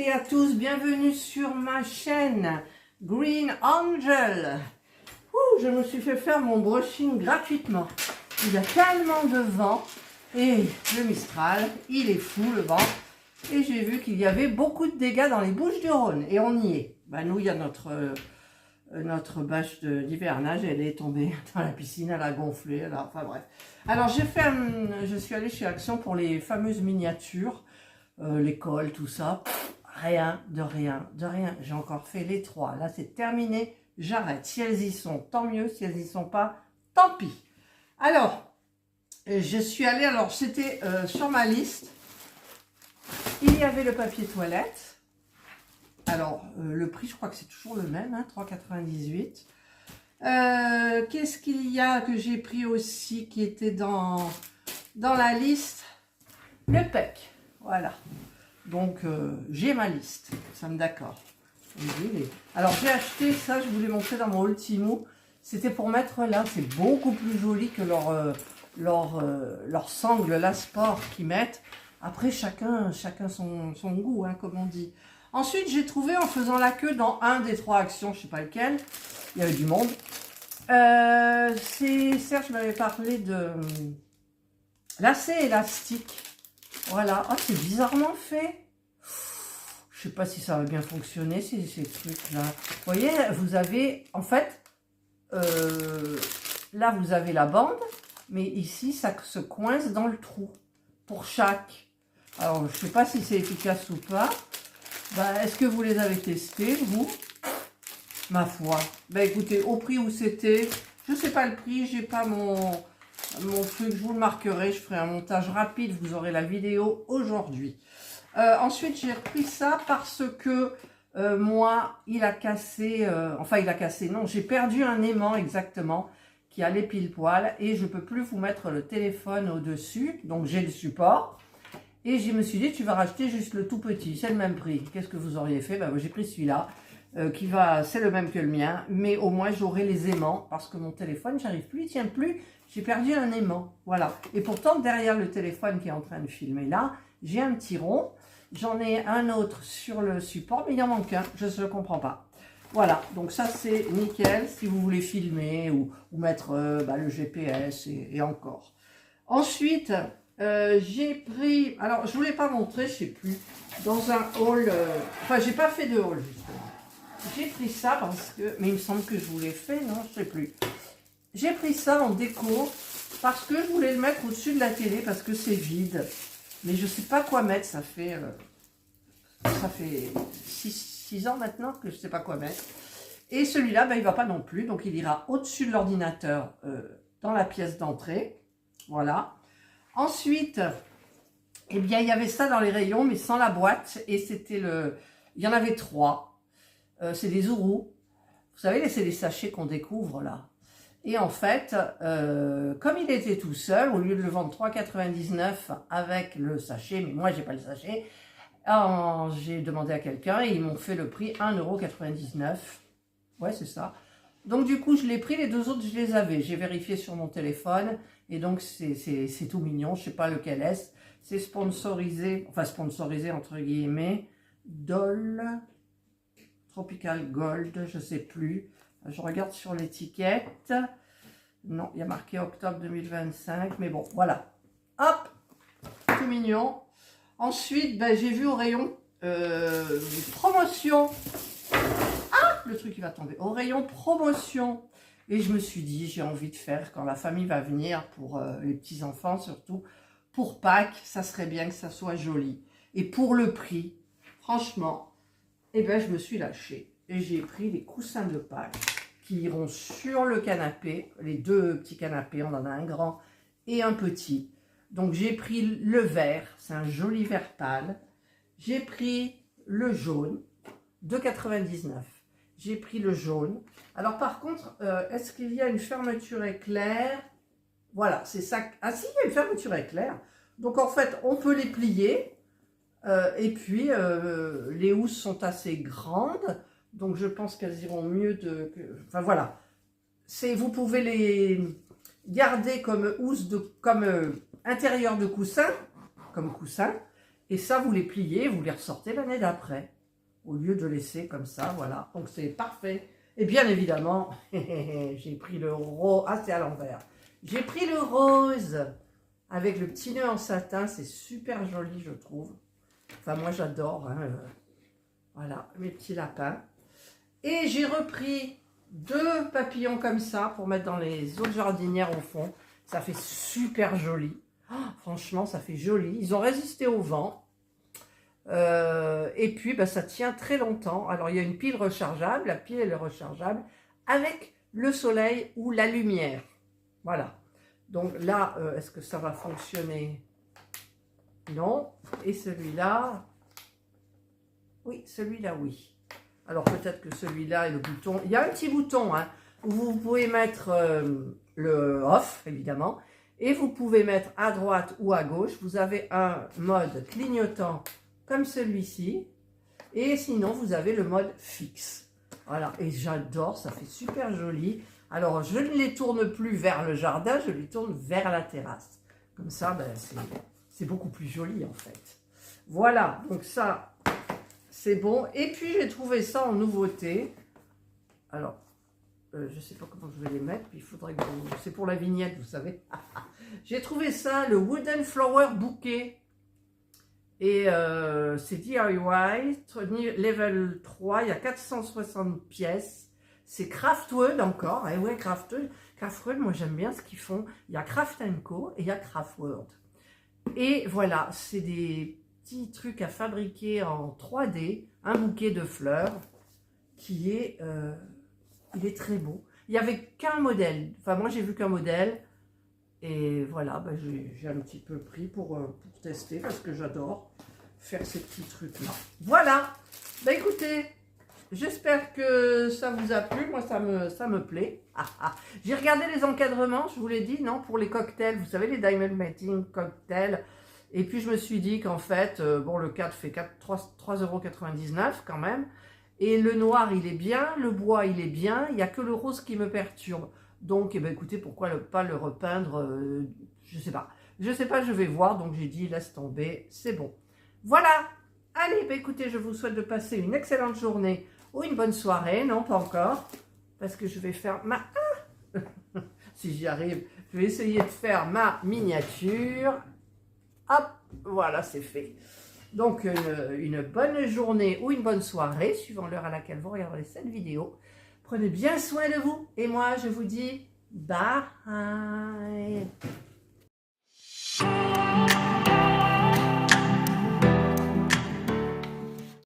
et à tous, bienvenue sur ma chaîne Green Angel. Je me suis fait faire mon brushing gratuitement. Il y a tellement de vent et le Mistral, il est fou le vent. Et j'ai vu qu'il y avait beaucoup de dégâts dans les Bouches-du-Rhône et on y est. Nous, il y a notre bâche d'hivernage, elle est tombée dans la piscine, elle a gonflé, enfin bref. Alors je suis allée chez Action pour les fameuses miniatures, l'école, tout ça. Rien, de rien, de rien. J'ai encore fait les 3. Là, c'est terminé. J'arrête. Si elles y sont, tant mieux. Si elles y sont pas, tant pis. Alors, je suis allée, alors c'était sur ma liste. Il y avait le papier toilette. Alors, le prix, je crois que c'est toujours le même, hein, 3,98 €. Qu'est-ce qu'il y a que j'ai pris aussi qui était dans la liste? Le PEC, voilà. Donc, j'ai ma liste, nous sommes d'accord. Alors, j'ai acheté ça, je vous l'ai montré dans mon Ultimo. C'était pour mettre là, c'est beaucoup plus joli que leur sangle, la sport qu'ils mettent. Après, chacun son goût, hein, comme on dit. Ensuite, j'ai trouvé en faisant la queue dans un des 3 Actions, je ne sais pas lequel, il y avait du monde. Serge m'avait parlé de lacets élastiques. Voilà, oh, c'est bizarrement fait. Je sais pas si ça va bien fonctionner, ces trucs-là. Vous voyez, vous avez, en fait, là, vous avez la bande, mais ici, ça se coince dans le trou, pour chaque. Alors, je sais pas si c'est efficace ou pas. Est-ce que vous les avez testés, vous? Ma foi. Écoutez, au prix où c'était, je sais pas le prix, j'ai pas mon truc, je vous le marquerai, je ferai un montage rapide, vous aurez la vidéo aujourd'hui. Ensuite, j'ai repris ça parce que moi, il a cassé, non, j'ai perdu un aimant exactement, qui allait pile poil, et je peux plus vous mettre le téléphone au-dessus, donc j'ai le support. Et je me suis dit, tu vas racheter juste le tout petit, c'est le même prix. Qu'est-ce que vous auriez fait? J'ai pris celui-là, c'est le même que le mien, mais au moins j'aurai les aimants, parce que mon téléphone, j'arrive plus, il tient plus, j'ai perdu un aimant, voilà. Et pourtant, derrière le téléphone qui est en train de filmer là, j'ai un petit rond, j'en ai un autre sur le support, mais il en manque un, je ne comprends pas. Voilà, donc ça c'est nickel, si vous voulez filmer ou mettre le GPS et encore. Ensuite, j'ai pris, alors je ne vous l'ai pas montré, je ne sais plus, dans un haul, j'ai pas fait de haul justement. J'ai pris ça parce que, mais il me semble que je vous l'ai fait, non, je ne sais plus. J'ai pris ça en déco parce que je voulais le mettre au-dessus de la télé parce que c'est vide. Mais je ne sais pas quoi mettre, ça fait 6 ans maintenant que je ne sais pas quoi mettre. Et celui-là, il ne va pas non plus, donc il ira au-dessus de l'ordinateur dans la pièce d'entrée. Voilà. Ensuite, il y avait ça dans les rayons, mais sans la boîte. Et c'était il y en avait 3. C'est des Ourous. Vous savez, c'est les sachets qu'on découvre là. Et en fait, comme il était tout seul, au lieu de le vendre 3,99 € avec le sachet, mais moi j'ai pas le sachet, j'ai demandé à quelqu'un et ils m'ont fait le prix 1,99 €. Ouais, c'est ça. Donc du coup, je l'ai pris, les 2 autres, je les avais. J'ai vérifié sur mon téléphone et donc c'est tout mignon, je sais pas lequel est-ce. C'est sponsorisé, enfin sponsorisé entre guillemets, Dole, Tropical Gold, je sais plus. Je regarde sur l'étiquette. Non, il y a marqué octobre 2025. Mais bon, voilà. Hop, tout mignon. Ensuite, j'ai vu au rayon promotion. Ah, le truc il va tomber. Au rayon promotion. Et je me suis dit, j'ai envie de faire, quand la famille va venir, pour les petits-enfants surtout, pour Pâques, ça serait bien que ça soit joli. Et pour le prix, franchement, je me suis lâchée. Et j'ai pris les coussins de Pâques qui iront sur le canapé, les 2 petits canapés, on en a un grand et un petit. Donc j'ai pris le vert, c'est un joli vert pâle. J'ai pris le jaune, 2,99 €. J'ai pris le jaune. Alors par contre, est-ce qu'il y a une fermeture éclair? Voilà, c'est ça. Ah si, il y a une fermeture éclair. Donc en fait, on peut les plier. Et puis, les housses sont assez grandes. Donc, je pense qu'elles iront mieux Enfin, voilà. Vous pouvez les garder comme housse, comme intérieur de coussin, comme coussin. Et ça, vous les pliez, vous les ressortez l'année d'après. Au lieu de laisser comme ça, voilà. Donc c'est parfait. Et bien évidemment, j'ai pris le rose. Ah, c'est à l'envers. J'ai pris le rose avec le petit nœud en satin. C'est super joli, je trouve. Enfin, moi, j'adore. Hein. Voilà, mes petits lapins. Et j'ai repris 2 papillons comme ça pour mettre dans les autres jardinières au fond. Ça fait super joli. Oh, franchement, ça fait joli. Ils ont résisté au vent. Et puis, bah, ça tient très longtemps. Alors, il y a une pile rechargeable. La pile, elle est rechargeable avec le soleil ou la lumière. Voilà. Donc là, est-ce que ça va fonctionner? Non. Et celui-là? Oui, celui-là, oui. Alors, peut-être que celui-là et le bouton... Il y a un petit bouton, hein, où vous pouvez mettre le off, évidemment. Et vous pouvez mettre à droite ou à gauche. Vous avez un mode clignotant comme celui-ci. Et sinon, vous avez le mode fixe. Voilà, et j'adore, ça fait super joli. Alors, je ne les tourne plus vers le jardin, je les tourne vers la terrasse. Comme ça, ben, c'est beaucoup plus joli, en fait. Voilà, donc ça, c'est bon. Et puis, j'ai trouvé ça en nouveauté. Alors, je ne sais pas comment je vais les mettre, puis il faudrait que vous... C'est pour la vignette, vous savez. J'ai trouvé ça, le Wooden Flower Bouquet. Et c'est DIY, level 3, il y a 460 pièces. C'est Craftwood encore. Et ouais, Craftwood, moi j'aime bien ce qu'ils font. Il y a Craft & Co et il y a Craftwood. Et voilà, c'est des petits trucs à fabriquer en 3D. Un bouquet de fleurs qui est... il est très beau. Il n'y avait qu'un modèle. Enfin, moi j'ai vu qu'un modèle. Et voilà, ben, j'ai un petit peu pris pour tester parce que j'adore faire ces petits trucs-là. Voilà, ben, écoutez, j'espère que ça vous a plu. Moi, ça me plaît. J'ai regardé les encadrements, je vous l'ai dit, non, pour les cocktails. Vous savez, les Diamond Mating cocktails. Et puis, je me suis dit qu'en fait, bon, le cadre fait 3,99 € quand même. Et le noir, il est bien. Le bois, il est bien. Il n'y a que le rose qui me perturbe. Donc, eh ben, écoutez, pourquoi pas le repeindre, je sais pas. Je sais pas, je vais voir. Donc, j'ai dit, laisse tomber, c'est bon. Voilà. Allez, ben, écoutez, je vous souhaite de passer une excellente journée ou une bonne soirée. Non, pas encore. Parce que je vais faire ma... si j'y arrive, je vais essayer de faire ma miniature. Hop, voilà, c'est fait. Donc, une bonne journée ou une bonne soirée, suivant l'heure à laquelle vous regarderez cette vidéo. Prenez bien soin de vous. Et moi, je vous dis bye.